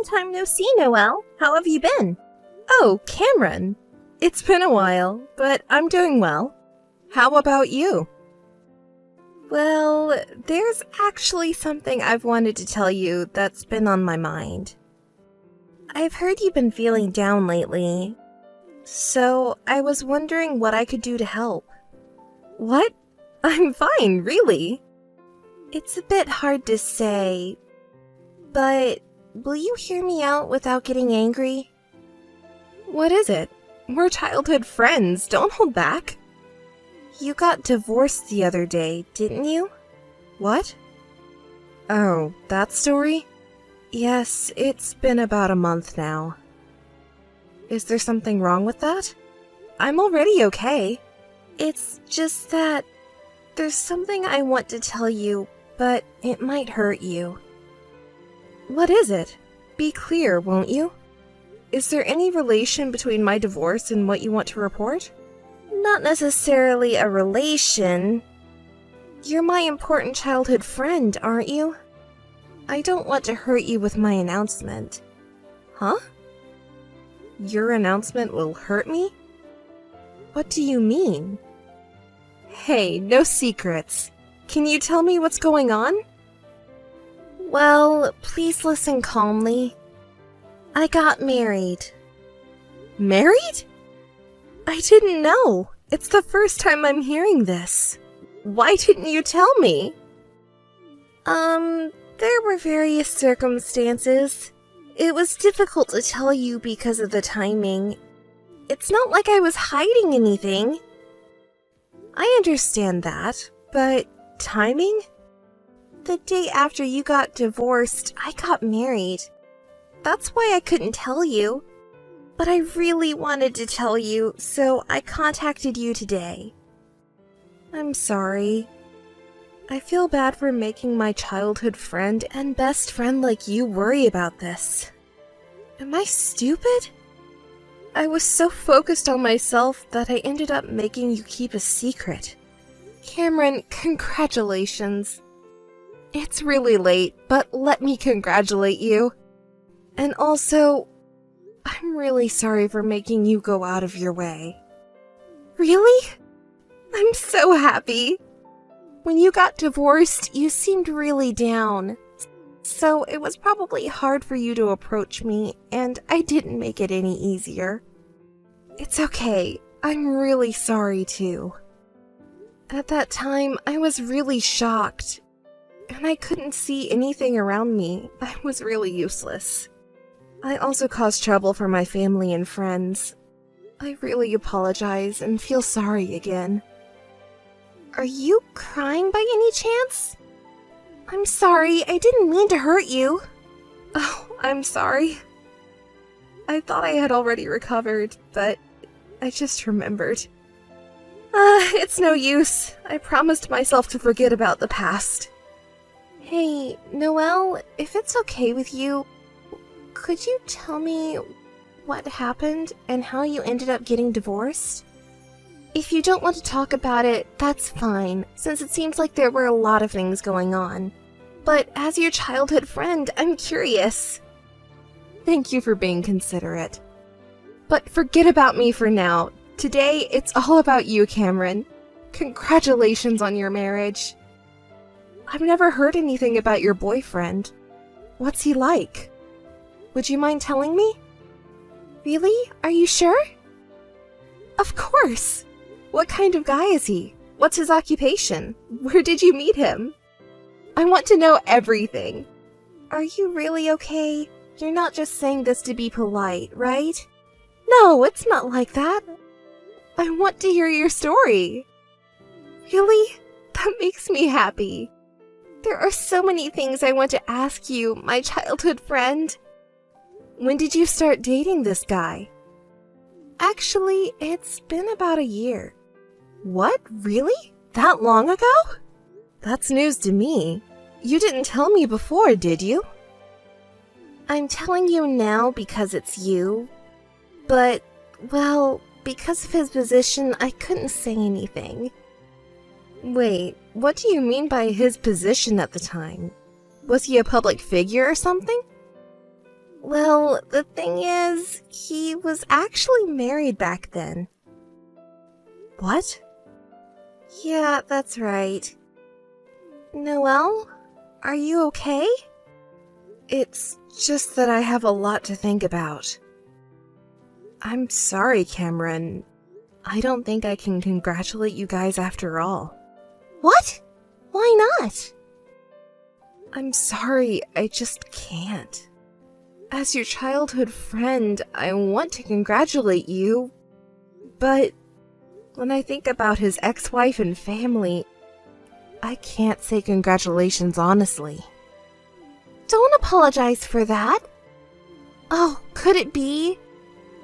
Long time no see, Noelle. How have you been? Oh, Cameron. It's been a while, but I'm doing well. How about you? Well, there's actually something I've wanted to tell you that's been on my mind. I've heard you've been feeling down lately, so I was wondering what I could do to help. What? I'm fine, really. It's a bit hard to say, but will you hear me out without getting angry? What is it? We're childhood friends, don't hold back. You got divorced the other day, didn't you? What? Oh, that story? Yes, it's been about a month now. Is there something wrong with that? I'm already okay. It's just that there's something I want to tell you, but it might hurt you. What is it? Be clear, won't you? Is there any relation between my divorce and what you want to report? Not necessarily a relation. You're my important childhood friend, aren't you? I don't want to hurt you with my announcement. Huh? Your announcement will hurt me? What do you mean? Hey, no secrets. Can you tell me what's going on? Well, please listen calmly. I got married. Married? I didn't know. It's the first time I'm hearing this. Why didn't you tell me? There were various circumstances. It was difficult to tell you because of the timing. It's not like I was hiding anything. I understand that, but timing? The day after you got divorced, I got married. That's why I couldn't tell you. But I really wanted to tell you, so I contacted you today. I'm sorry. I feel bad for making my childhood friend and best friend like you worry about this. Am I stupid? I was so focused on myself that I ended up making you keep a secret. Cameron, congratulations. It's really late, but let me congratulate you. And also, I'm really sorry for making you go out of your way. Really? I'm so happy. When you got divorced, you seemed really down. So it was probably hard for you to approach me, and I didn't make it any easier. It's okay. I'm really sorry too. At that time, I was really shocked, and I couldn't see anything around me. I was really useless. I also caused trouble for my family and friends. I really apologize and feel sorry again. Are you crying by any chance? I'm sorry, I didn't mean to hurt you. Oh, I'm sorry. I thought I had already recovered, but I just remembered. It's no use. I promised myself to forget about the past. Hey, Noelle, if it's okay with you, could you tell me what happened and how you ended up getting divorced? If you don't want to talk about it, that's fine, since it seems like there were a lot of things going on. But as your childhood friend, I'm curious. Thank you for being considerate. But forget about me for now. Today, it's all about you, Cameron. Congratulations on your marriage. I've never heard anything about your boyfriend. What's he like? Would you mind telling me? Really? Are you sure? Of course! What kind of guy is he? What's his occupation? Where did you meet him? I want to know everything. Are you really okay? You're not just saying this to be polite, right? No, it's not like that. I want to hear your story. Really? That makes me happy. There are so many things I want to ask you, my childhood friend. When did you start dating this guy? Actually, it's been about a year. What? Really? That long ago? That's news to me. You didn't tell me before, did you? I'm telling you now because it's you. But, well, because of his position, I couldn't say anything. Wait, what do you mean by his position at the time? Was he a public figure or something? Well, the thing is, he was actually married back then. What? Yeah, that's right. Noelle, are you okay? It's just that I have a lot to think about. I'm sorry, Cameron. I don't think I can congratulate you guys after all. What? Why not? I'm sorry, I just can't. As your childhood friend, I want to congratulate you, but when I think about his ex-wife and family, I can't say congratulations honestly. Don't apologize for that. Oh, could it be?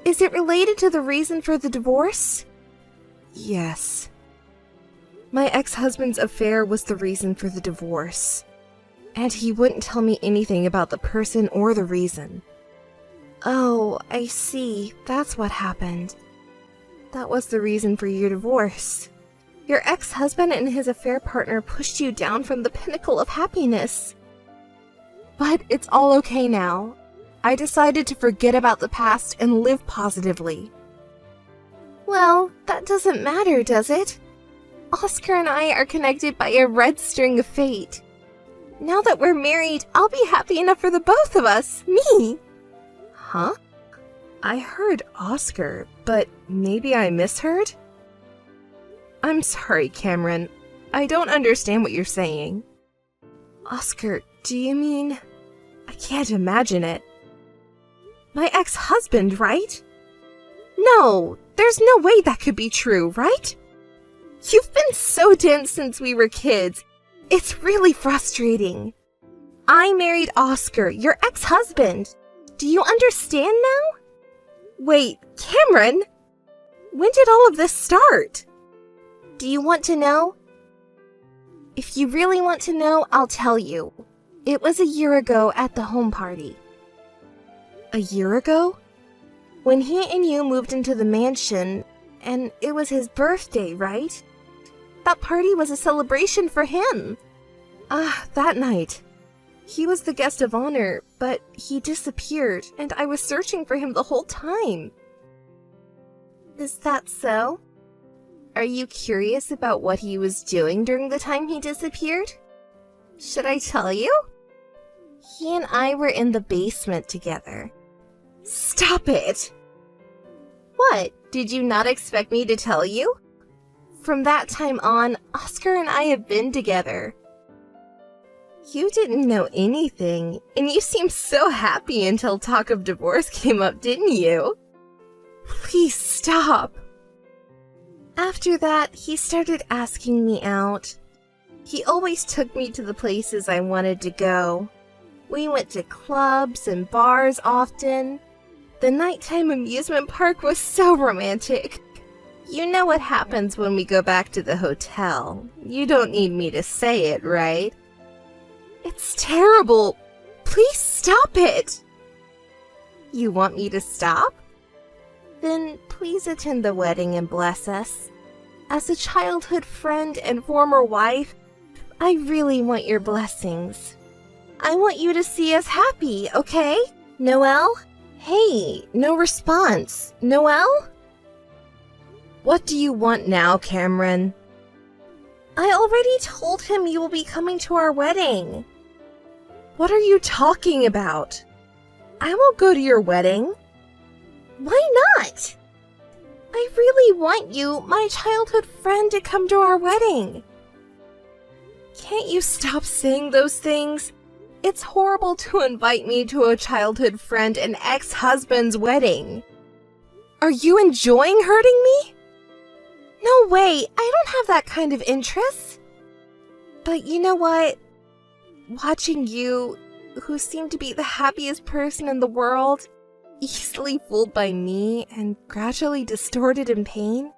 Is it related to the reason for the divorce? Yes. My ex-husband's affair was the reason for the divorce. And he wouldn't tell me anything about the person or the reason. Oh, I see. That's what happened. That was the reason for your divorce. Your ex-husband and his affair partner pushed you down from the pinnacle of happiness. But it's all okay now. I decided to forget about the past and live positively. Well, that doesn't matter, does it? Oscar and I are connected by a red string of fate. Now that we're married, I'll be happy enough for the both of us. Me! Huh? I heard Oscar, but maybe I misheard? I'm sorry, Cameron. I don't understand what you're saying. Oscar, do you mean... I can't imagine it. My ex-husband, right? No, there's no way that could be true, right? You've been so dense since we were kids. It's really frustrating. I married Oscar, your ex-husband. Do you understand now? Wait, Cameron! When did all of this start? Do you want to know? If you really want to know, I'll tell you. It was a year ago at the home party. A year ago? When he and you moved into the mansion, and it was his birthday, right? That party was a celebration for him. That night. He was the guest of honor, but he disappeared, and I was searching for him the whole time. Is that so? Are you curious about what he was doing during the time he disappeared? Should I tell you? He and I were in the basement together. Stop it! What? Did you not expect me to tell you? From that time on, Oscar and I have been together. You didn't know anything, and you seemed so happy until talk of divorce came up, didn't you? Please stop. After that, he started asking me out. He always took me to the places I wanted to go. We went to clubs and bars often. The nighttime amusement park was so romantic. You know what happens when we go back to the hotel. You don't need me to say it, right? It's terrible. Please stop it. You want me to stop? Then please attend the wedding and bless us. As a childhood friend and former wife, I really want your blessings. I want you to see us happy, okay? Noelle? Hey, no response. Noelle? What do you want now, Cameron? I already told him you will be coming to our wedding. What are you talking about? I won't go to your wedding. Why not? I really want you, my childhood friend, to come to our wedding. Can't you stop saying those things? It's horrible to invite me to a childhood friend and ex-husband's wedding. Are you enjoying hurting me? No way, I don't have that kind of interest. But you know what? Watching you, who seem to be the happiest person in the world, easily fooled by me and gradually distorted in pain,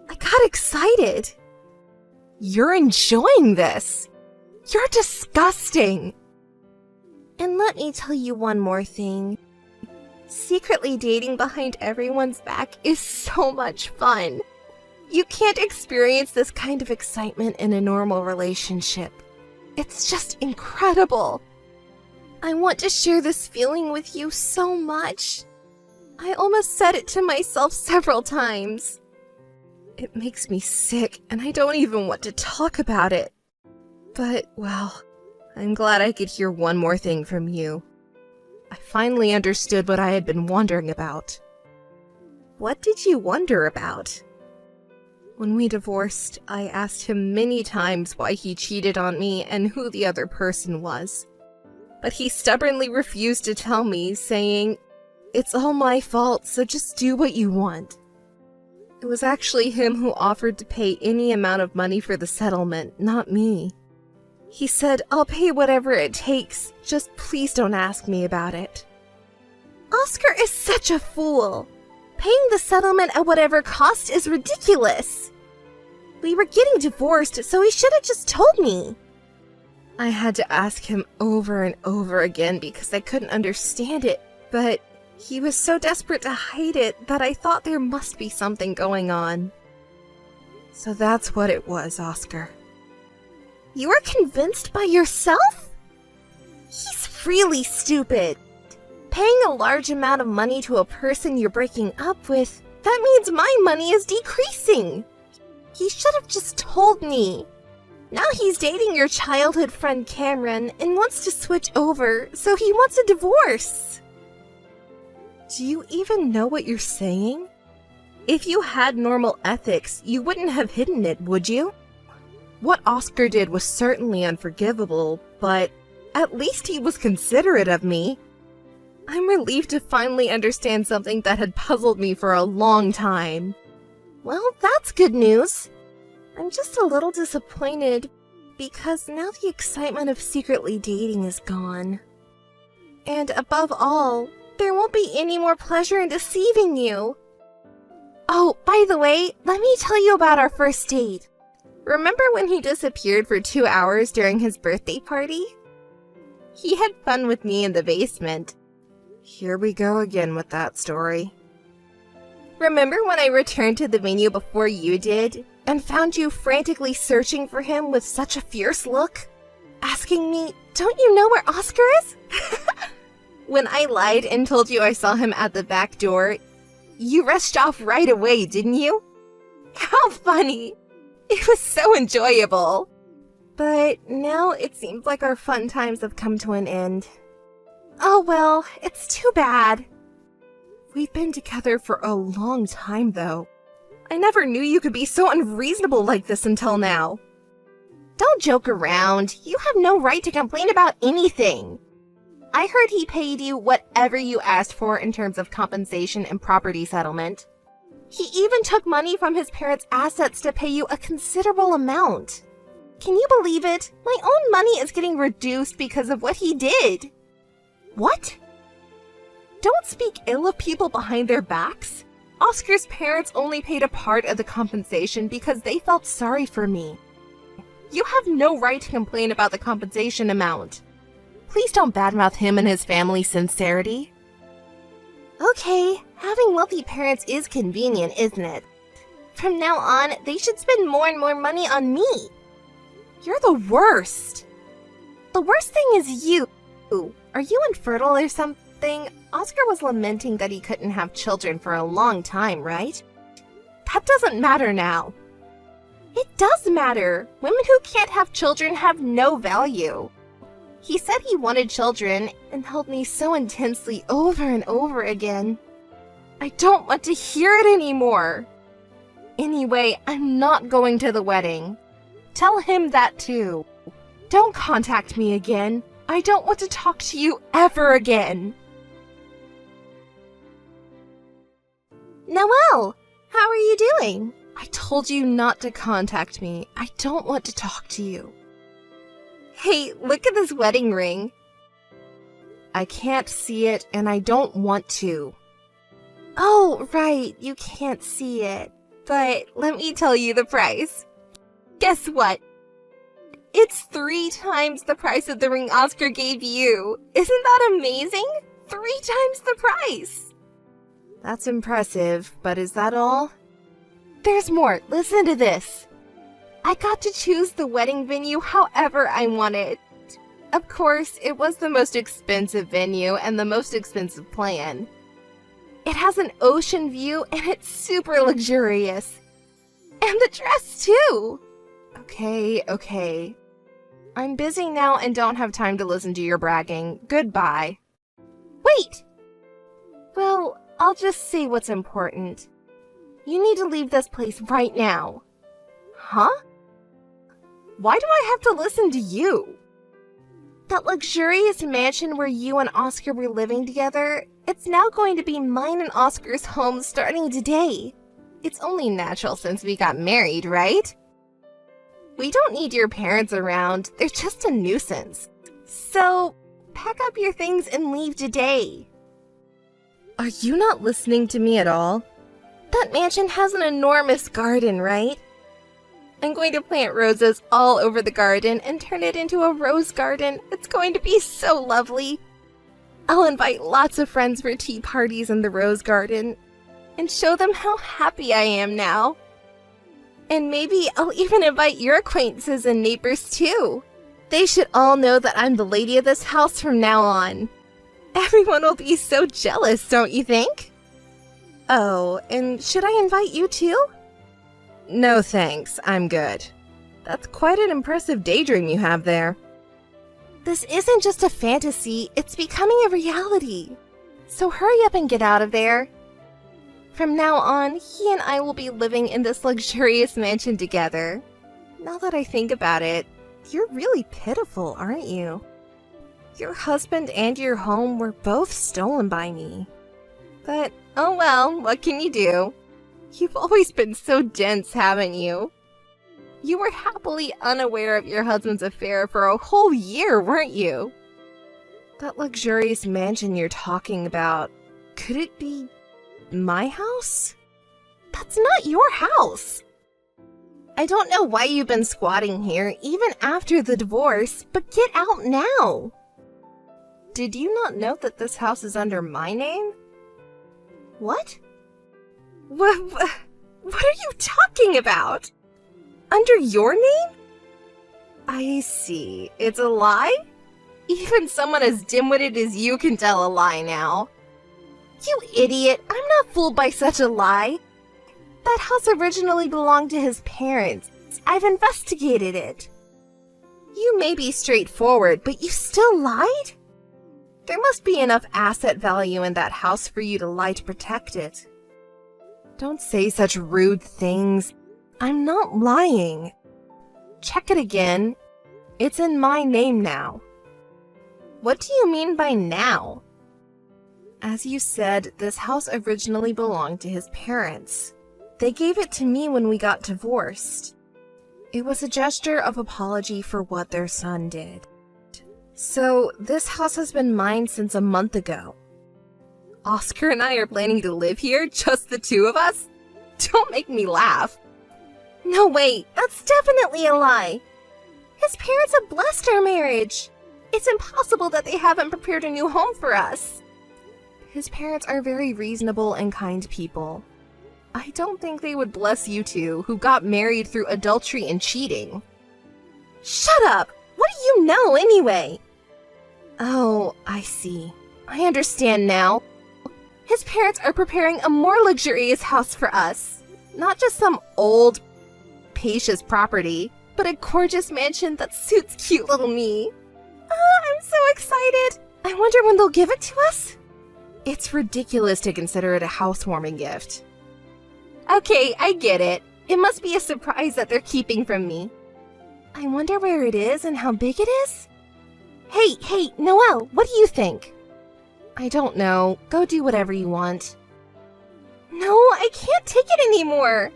I got excited. You're enjoying this. You're disgusting. And let me tell you one more thing. Secretly dating behind everyone's back is so much fun. You can't experience this kind of excitement in a normal relationship. It's just incredible. I want to share this feeling with you so much. I almost said it to myself several times. It makes me sick, and I don't even want to talk about it. But, well, I'm glad I could hear one more thing from you. I finally understood what I had been wondering about. What did you wonder about? When we divorced, I asked him many times why he cheated on me and who the other person was. But he stubbornly refused to tell me, saying, "It's all my fault, so just do what you want." It was actually him who offered to pay any amount of money for the settlement, not me. He said, "I'll pay whatever it takes, just please don't ask me about it." Oscar is such a fool. Paying the settlement at whatever cost is ridiculous. We were getting divorced, so he should have just told me. I had to ask him over and over again because I couldn't understand it, but he was so desperate to hide it that I thought there must be something going on. So that's what it was, Oscar. You were convinced by yourself? He's really stupid. Paying a large amount of money to a person you're breaking up with, that means my money is decreasing. He should have just told me. Now he's dating your childhood friend Cameron and wants to switch over, so he wants a divorce. Do you even know what you're saying? If you had normal ethics, you wouldn't have hidden it, would you? What Oscar did was certainly unforgivable, but at least he was considerate of me. I'm relieved to finally understand something that had puzzled me for a long time. Well, that's good news. I'm just a little disappointed because now the excitement of secretly dating is gone. And above all, there won't be any more pleasure in deceiving you. Oh, by the way, let me tell you about our first date. Remember when he disappeared for 2 hours during his birthday party? He had fun with me in the basement. Here we go again with that story. Remember when I returned to the venue before you did, and found you frantically searching for him with such a fierce look? Asking me, "Don't you know where Oscar is?" When I lied and told you I saw him at the back door, you rushed off right away, didn't you? How funny! It was so enjoyable. But now it seems like our fun times have come to an end. Oh well, it's too bad. We've been together for a long time, though. I never knew you could be so unreasonable like this until now. Don't joke around. You have no right to complain about anything. I heard he paid you whatever you asked for in terms of compensation and property settlement. He even took money from his parents' assets to pay you a considerable amount. Can you believe it? My own money is getting reduced because of what he did. What? Don't speak ill of people behind their backs. Oscar's parents only paid a part of the compensation because they felt sorry for me. You have no right to complain about the compensation amount. Please don't badmouth him and his family's sincerity. Okay, having wealthy parents is convenient, isn't it? From now on, they should spend more and more money on me. You're the worst. The worst thing is you. Are you infertile or something? Oscar was lamenting that he couldn't have children for a long time, right? That doesn't matter now. It does matter. Women who can't have children have no value. He said he wanted children and held me so intensely over and over again. I don't want to hear it anymore. Anyway, I'm not going to the wedding. Tell him that too. Don't contact me again. I don't want to talk to you ever again. Noelle, how are you doing? I told you not to contact me. I don't want to talk to you. Hey, look at this wedding ring. I can't see it and I don't want to. Oh, right, you can't see it. But let me tell you the price. Guess what? It's 3 times the price of the ring Oscar gave you. Isn't that amazing? 3 times the price. That's impressive, but is that all? There's more. Listen to this. I got to choose the wedding venue however I wanted. Of course, it was the most expensive venue and the most expensive plan. It has an ocean view and it's super luxurious. And the dress too! Okay. I'm busy now and don't have time to listen to your bragging. Goodbye. Wait! Well, I'll just say what's important. You need to leave this place right now. Huh? Why do I have to listen to you? That luxurious mansion where you and Oscar were living together, it's now going to be mine and Oscar's home starting today. It's only natural since we got married, right? We don't need your parents around, they're just a nuisance. So, pack up your things and leave today. Are you not listening to me at all? That mansion has an enormous garden, right? I'm going to plant roses all over the garden and turn it into a rose garden. It's going to be so lovely. I'll invite lots of friends for tea parties in the rose garden and show them how happy I am now. And maybe I'll even invite your acquaintances and neighbors too. They should all know that I'm the lady of this house from now on. Everyone will be so jealous, don't you think? Oh, and should I invite you too? No thanks, I'm good. That's quite an impressive daydream you have there. This isn't just a fantasy, it's becoming a reality. So hurry up and get out of there. From now on, he and I will be living in this luxurious mansion together. Now that I think about it, you're really pitiful, aren't you? Your husband and your home were both stolen by me. But, oh well, what can you do? You've always been so dense, haven't you? You were happily unaware of your husband's affair for a whole year, weren't you? That luxurious mansion you're talking about, could it be my house? That's not your house! I don't know why you've been squatting here, even after the divorce, but get out now! Did you not know that this house is under my name? What? What are you talking about? Under your name? I see. It's a lie? Even someone as dim-witted as you can tell a lie now. You idiot! I'm not fooled by such a lie. That house originally belonged to his parents. I've investigated it. You may be straightforward, but you still lied? There must be enough asset value in that house for you to lie to protect it. Don't say such rude things. I'm not lying. Check it again. It's in my name now. What do you mean by now? As you said, this house originally belonged to his parents. They gave it to me when we got divorced. It was a gesture of apology for what their son did. So, this house has been mine since a month ago. Oscar and I are planning to live here, just the two of us? Don't make me laugh. No, wait, that's definitely a lie. His parents have blessed our marriage. It's impossible that they haven't prepared a new home for us. His parents are very reasonable and kind people. I don't think they would bless you two, who got married through adultery and cheating. Shut up! What do you know, anyway? Oh, I see. I understand now. His parents are preparing a more luxurious house for us. Not just some old, spacious property, but a gorgeous mansion that suits cute little me. I'm so excited! I wonder when they'll give it to us? It's ridiculous to consider it a housewarming gift. Okay, I get it. It must be a surprise that they're keeping from me. I wonder where it is and how big it is? Hey, Noelle, what do you think? I don't know. Go do whatever you want. No, I can't take it anymore.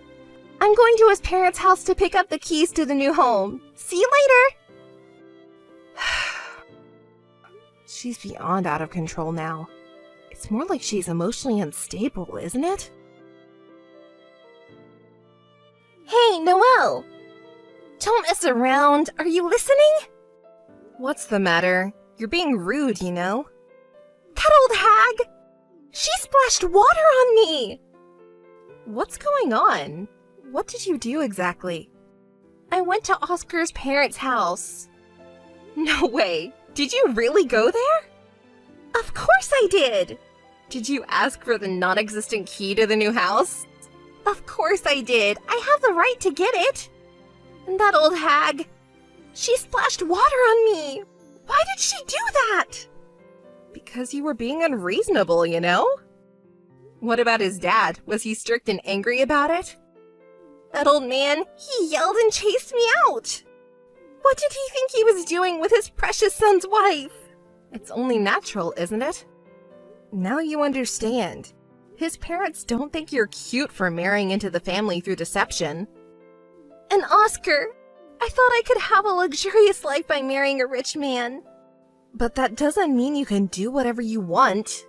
I'm going to his parents' house to pick up the keys to the new home. See you later! She's beyond out of control now. It's more like she's emotionally unstable, isn't it? Hey, Noelle! Don't mess around. Are you listening? What's the matter? You're being rude, you know. That old hag! She splashed water on me! What's going on? What did you do exactly? I went to Oscar's parents' house. No way. Did you really go there? Of course I did! Did you ask for the non-existent key to the new house? Of course I did. I have the right to get it. And that old hag, she splashed water on me. Why did she do that? Because you were being unreasonable, you know? What about his dad? Was he strict and angry about it? That old man, he yelled and chased me out. What did he think he was doing with his precious son's wife? It's only natural, isn't it? Now you understand. His parents don't think you're cute for marrying into the family through deception. And Oscar, I thought I could have a luxurious life by marrying a rich man. But that doesn't mean you can do whatever you want.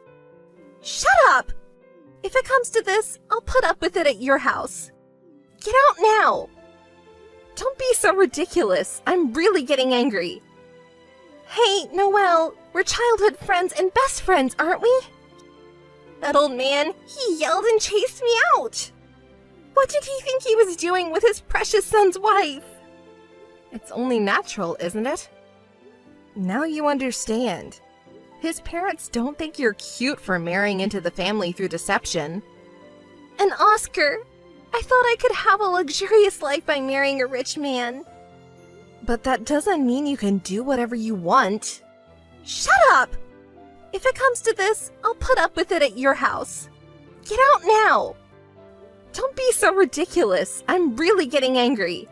Shut up! If it comes to this, I'll put up with it at your house. Get out now! Don't be so ridiculous. I'm really getting angry. Hey, Noelle, we're childhood friends and best friends, aren't we? That old man, he yelled and chased me out. What did he think he was doing with his precious son's wife? It's only natural, isn't it? Now you understand. His parents don't think you're cute for marrying into the family through deception. And Oscar, I thought I could have a luxurious life by marrying a rich man. But that doesn't mean you can do whatever you want. Shut up! If it comes to this, I'll put up with it at your house. Get out now! Don't be so ridiculous. I'm really getting angry.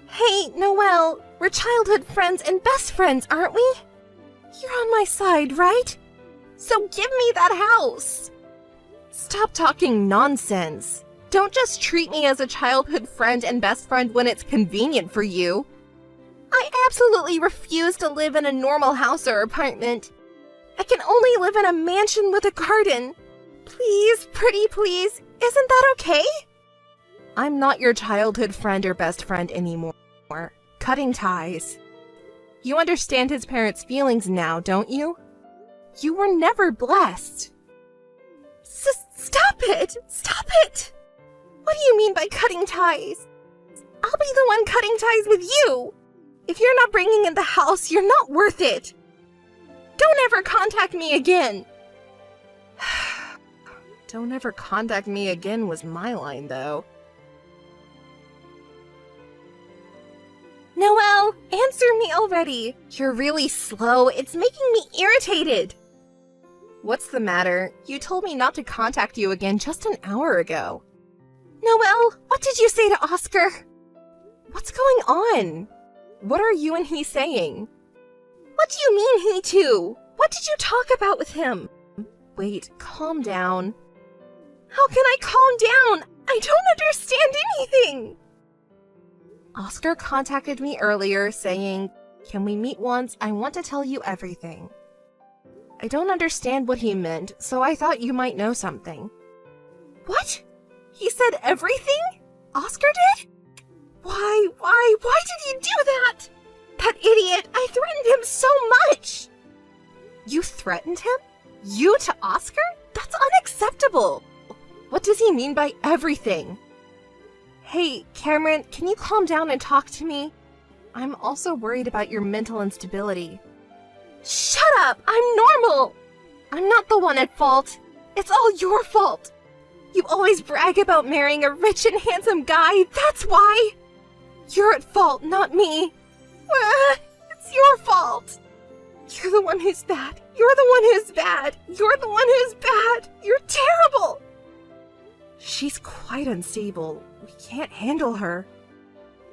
Hey, Noelle, we're childhood friends and best friends, aren't we? You're on my side, right? So give me that house! Stop talking nonsense. Don't just treat me as a childhood friend and best friend when it's convenient for you. I absolutely refuse to live in a normal house or apartment. I can only live in a mansion with a garden. Please, pretty please, isn't that okay? I'm not your childhood friend or best friend anymore. Cutting ties. You understand his parents' feelings now, don't you? You were never blessed. Stop it! Stop it! What do you mean by cutting ties? I'll be the one cutting ties with you! If you're not bringing in the house, you're not worth it! Don't ever contact me again! Don't ever contact me again was my line, though. Noelle, answer me already! You're really slow. It's making me irritated. What's the matter? You told me not to contact you again just an hour ago. Noelle, what did you say to Oscar? What's going on? What are you and he saying? What do you mean, he too? What did you talk about with him? Wait, calm down. How can I calm down? I don't understand anything! Oscar contacted me earlier saying, "Can we meet once? I want to tell you everything." I don't understand what he meant, so I thought you might know something. What? He said everything? Oscar did? Why did he do that? That idiot, I threatened him so much! You threatened him? You to Oscar? That's unacceptable! What does he mean by everything? Hey, Cameron, can you calm down and talk to me? I'm also worried about your mental instability. Shut up! I'm normal! I'm not the one at fault. It's all your fault. You always brag about marrying a rich and handsome guy, that's why! You're at fault, not me. It's your fault. You're the one who's bad. You're the one who's bad. You're the one who's bad. You're terrible. She's quite unstable. We can't handle her.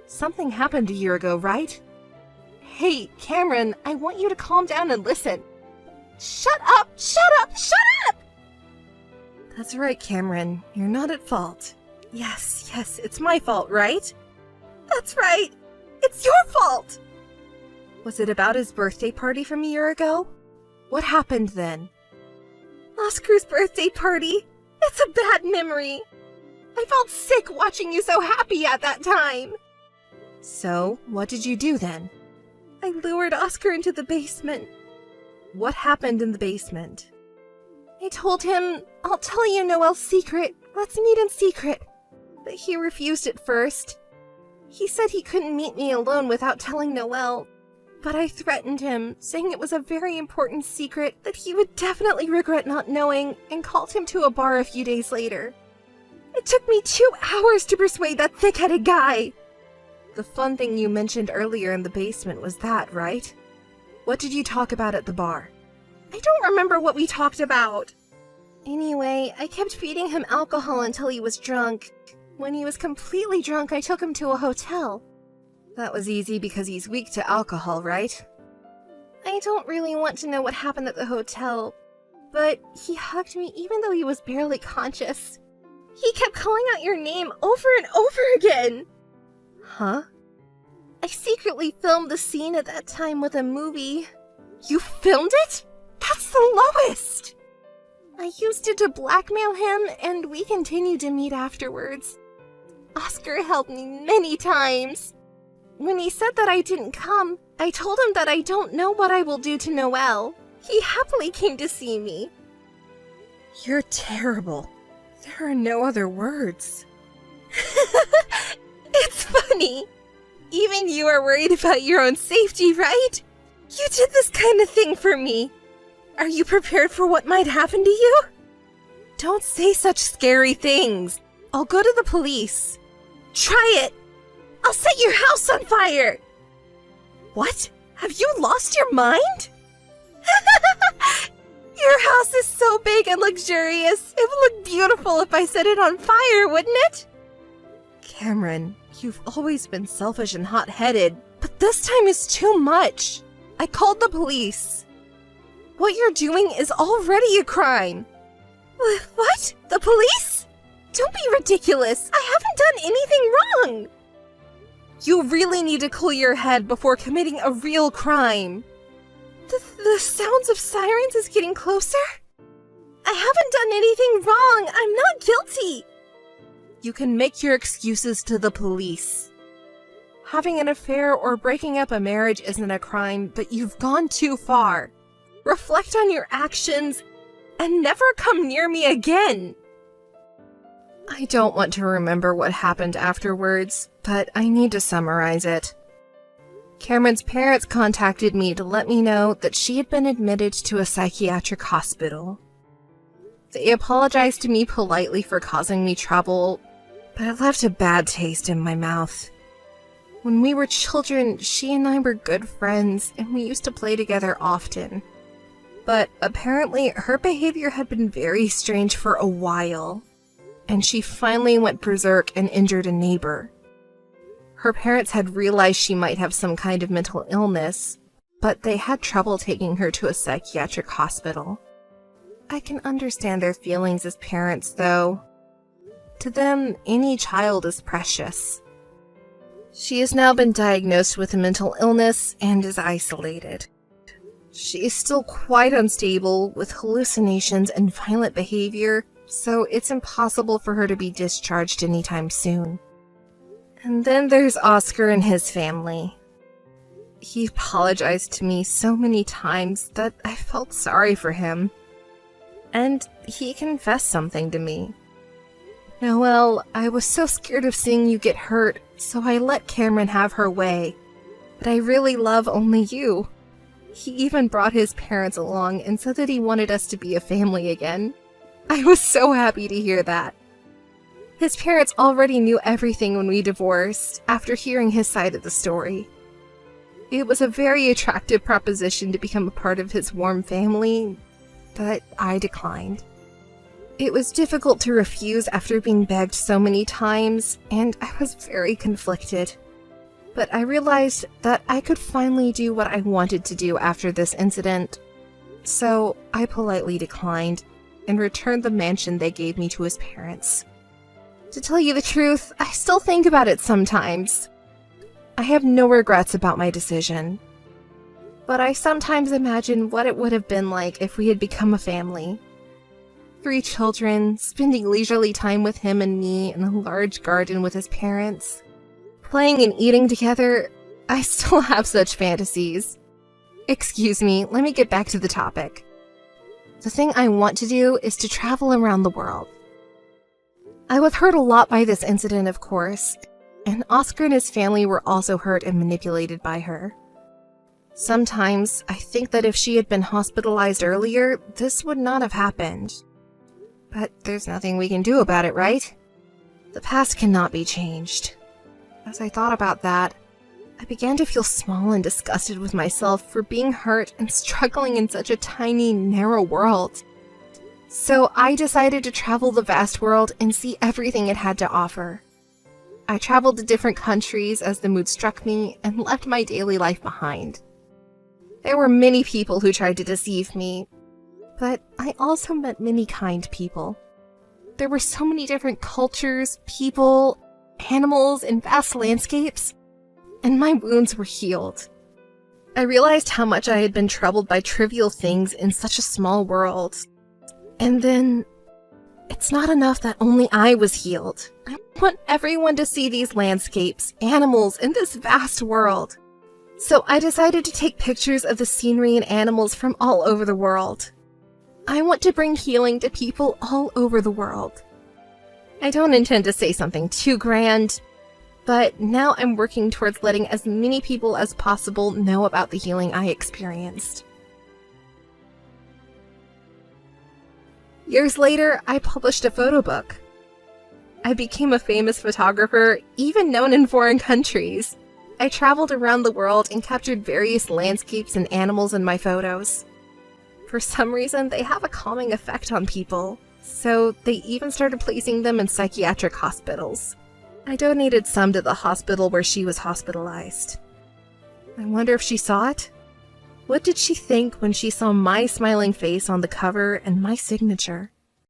Something happened a year ago, right? Hey, Cameron, I want you to calm down and listen. Shut up! Shut up! Shut up! That's right, Cameron. You're not at fault. Yes, it's my fault, right? That's right. It's your fault. Was it about his birthday party from a year ago? What happened then? Oscar's birthday party. It's a bad memory. I felt sick watching you so happy at that time. So, what did you do then? I lured Oscar into the basement. What happened in the basement? I told him, I'll tell you Noelle's secret. Let's meet in secret. But he refused at first. He said he couldn't meet me alone without telling Noelle. But I threatened him, saying it was a very important secret that he would definitely regret not knowing, and called him to a bar a few days later. It took me 2 hours to persuade that thick-headed guy. The fun thing you mentioned earlier in the basement was that, right? What did you talk about at the bar? I don't remember what we talked about. Anyway, I kept feeding him alcohol until he was drunk. When he was completely drunk, I took him to a hotel. That was easy because he's weak to alcohol, right? I don't really want to know what happened at the hotel, but he hugged me even though he was barely conscious. He kept calling out your name over and over again. Huh? I secretly filmed the scene at that time with a movie. You filmed it? That's the lowest! I used it to blackmail him, and we continued to meet afterwards. Oscar helped me many times. When he said that I didn't come, I told him that I don't know what I will do to Noelle. He happily came to see me. You're terrible. There are no other words. It's funny. Even you are worried about your own safety, right? You did this kind of thing for me. Are you prepared for what might happen to you? Don't say such scary things. I'll go to the police. Try it. I'll set your house on fire. What? Have you lost your mind? Your house is so big and luxurious. It would look beautiful if I set it on fire, wouldn't it? Cameron, you've always been selfish and hot-headed, but this time is too much. I called the police. What you're doing is already a crime. What? The police? Don't be ridiculous. I haven't done anything wrong. You really need to cool your head before committing a real crime. The sounds of sirens is getting closer? I haven't done anything wrong. I'm not guilty. You can make your excuses to the police. Having an affair or breaking up a marriage isn't a crime, but you've gone too far. Reflect on your actions and never come near me again. I don't want to remember what happened afterwards, but I need to summarize it. Cameron's parents contacted me to let me know that she had been admitted to a psychiatric hospital. They apologized to me politely for causing me trouble, but it left a bad taste in my mouth. When we were children, she and I were good friends, and we used to play together often. But apparently, her behavior had been very strange for a while, and she finally went berserk and injured a neighbor. Her parents had realized she might have some kind of mental illness, but they had trouble taking her to a psychiatric hospital. I can understand their feelings as parents, though. To them, any child is precious. She has now been diagnosed with a mental illness and is isolated. She is still quite unstable, with hallucinations and violent behavior, so it's impossible for her to be discharged anytime soon. And then there's Oscar and his family. He apologized to me so many times that I felt sorry for him. And he confessed something to me. Noelle, I was so scared of seeing you get hurt, so I let Cameron have her way. But I really love only you. He even brought his parents along and said that he wanted us to be a family again. I was so happy to hear that. His parents already knew everything when we divorced, after hearing his side of the story. It was a very attractive proposition to become a part of his warm family, but I declined. It was difficult to refuse after being begged so many times, and I was very conflicted. But I realized that I could finally do what I wanted to do after this incident, so I politely declined and returned the mansion they gave me to his parents. To tell you the truth, I still think about it sometimes. I have no regrets about my decision. But I sometimes imagine what it would have been like if we had become a family. 3 children, spending leisurely time with him and me in a large garden with his parents. Playing and eating together. I still have such fantasies. Excuse me, let me get back to the topic. The thing I want to do is to travel around the world. I was hurt a lot by this incident, of course, and Oscar and his family were also hurt and manipulated by her. Sometimes I think that if she had been hospitalized earlier, this would not have happened. But there's nothing we can do about it, right? The past cannot be changed. As I thought about that, I began to feel small and disgusted with myself for being hurt and struggling in such a tiny, narrow world. So I decided to travel the vast world and see everything it had to offer. I traveled to different countries as the mood struck me and left my daily life behind. There were many people who tried to deceive me, but I also met many kind people. There were so many different cultures, people, animals, and vast landscapes, and my wounds were healed. I realized how much I had been troubled by trivial things in such a small world. And then, it's not enough that only I was healed. I want everyone to see these landscapes, animals, and this vast world. So I decided to take pictures of the scenery and animals from all over the world. I want to bring healing to people all over the world. I don't intend to say something too grand, but now I'm working towards letting as many people as possible know about the healing I experienced. Years later, I published a photo book. I became a famous photographer, even known in foreign countries. I traveled around the world and captured various landscapes and animals in my photos. For some reason, they have a calming effect on people, so they even started placing them in psychiatric hospitals. I donated some to the hospital where she was hospitalized. I wonder if she saw it? What did she think when she saw my smiling face on the cover and my signature?